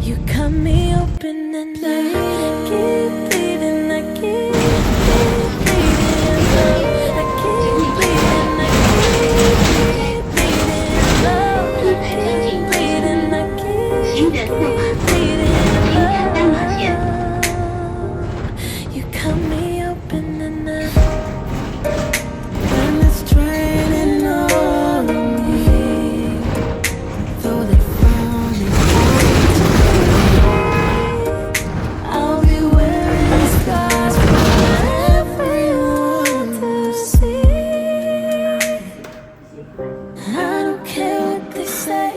You cut me open and I keep bleeding, I keep bleeding, love. I keep bleeding, I keep bleeding, love. I keep bleeding, I keep bleeding, love. You cut me open and I, when it's draining all of me, though they found it hard to believe, I'll be wearing scars for everyone to see. I don't care what they say,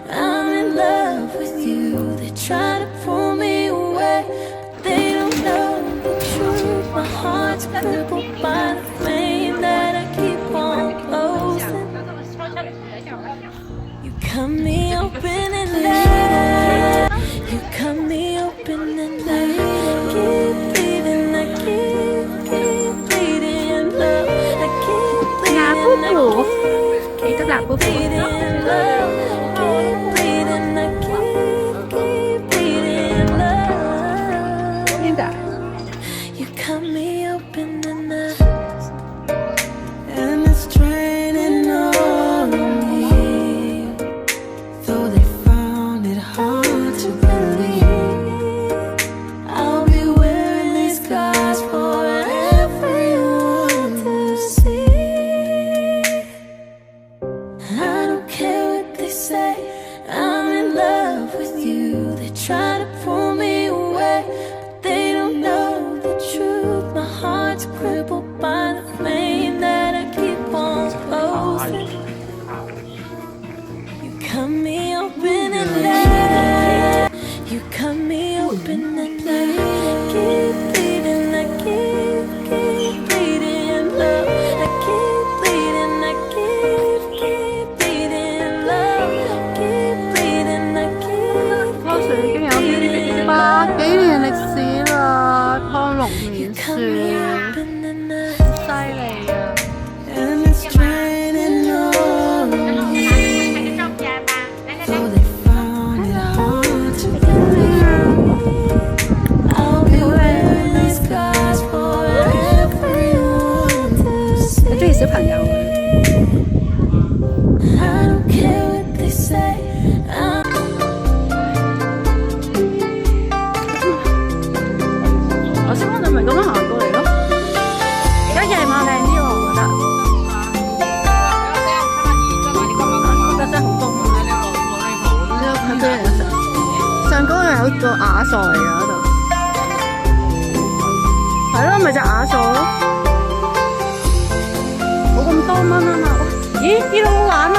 I'm in love with you. They try to pull me away, but they don't know the truth. My heart's crippled by the flame that I keep on closing. You cut me open and you cut me open and I keep bleeding, I keep bleeding, love. I keep bleeding, I keep bleeding, love. Keep bleeding, I keep bleeding, love. You cut me open and it's draining all of me, though they found it hard to believe, I'll be wearing these scars for everyone to see. I don't care what they say, I'm in love with you. They try to pull me away, but they don't know the truth. My heart's crippled by the flame that I keep on closing. You cut me open and you cut me open and I keep bleeding, I keep bleeding, love. I keep bleeding, I keep bleeding, love. Keep bleeding, I keep 嗰時已經有bleeding, 百幾年歷史啦，湯龍 You 麵 cut 樹， me open and 犀利啊！ and it's draining all of me, though they found it hard to believe, I'll be wearing these scars for everyone to 我中意小朋 see. 友嘅。 I don't care what they say, I'm 我先我哋咪咁樣行過嚟咯。而家夜晚靚啲喎，我覺得。覺得真係好凍啊！呢個睇邊有上高又有個雅座嚟㗎嗰度。係咯，咪就雅座咯。冇咁多蚊啊嘛。咦？呢度好玩啊！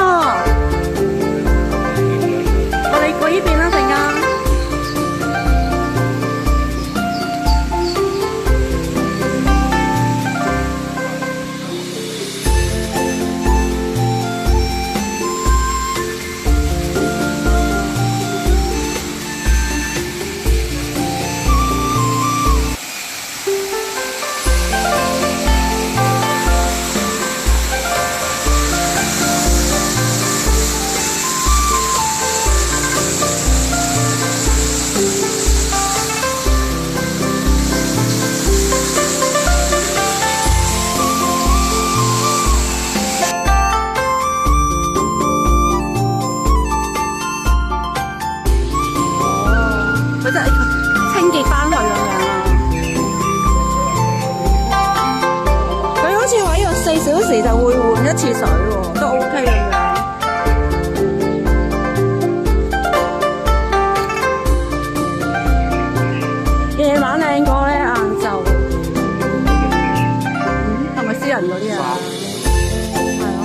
我哋過呢邊啦，陣間。佢真係清潔翻佢咁樣啊！佢好似話要4小時就會換一次水喎，都 OK 咁樣。夜晚靚過咧，晏晝。係咪私人嗰啲啊？係咯。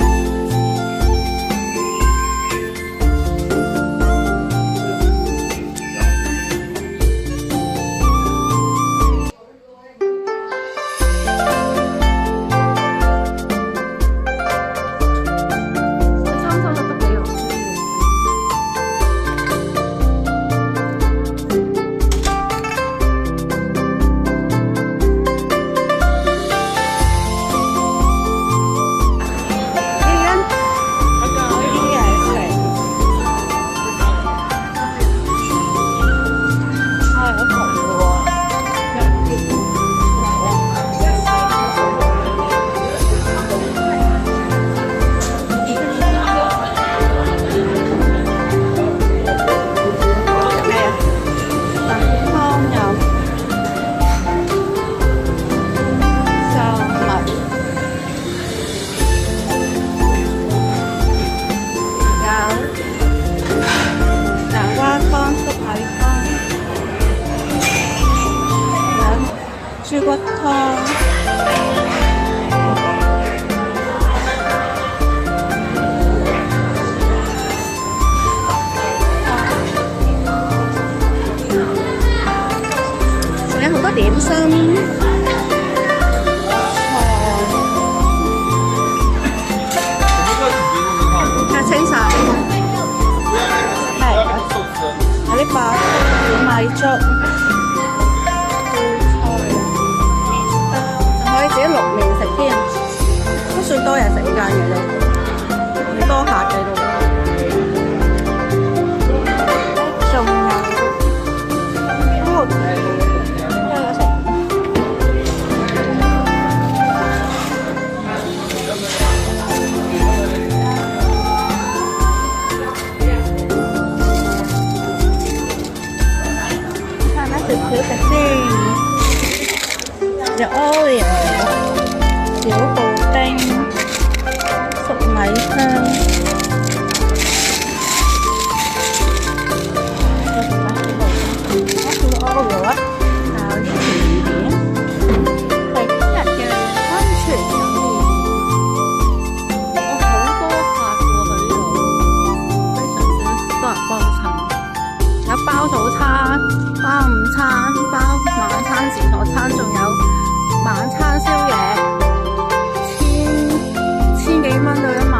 心。係清晒。係有啲白小米粥，仲可以自己淥麵食添，都算多人食呢間嘢都，幾多客嘅都。仲有，睇下食小食先，有 Oreo、小布丁、粟米香。Oreo 啊，還有啲甜點，係今日嘅溫泉酒店。有好多客喎，佢呢度非常之多人幫襯，有包早餐、包午餐、包晚餐、自助餐，仲有晚餐宵夜，千幾蚊到一晚。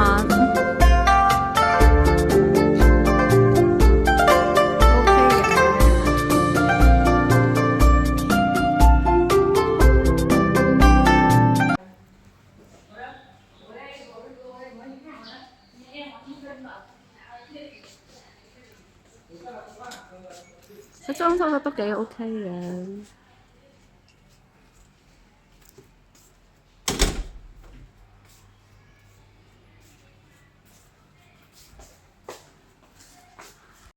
佢裝修得都幾 OK 嘅。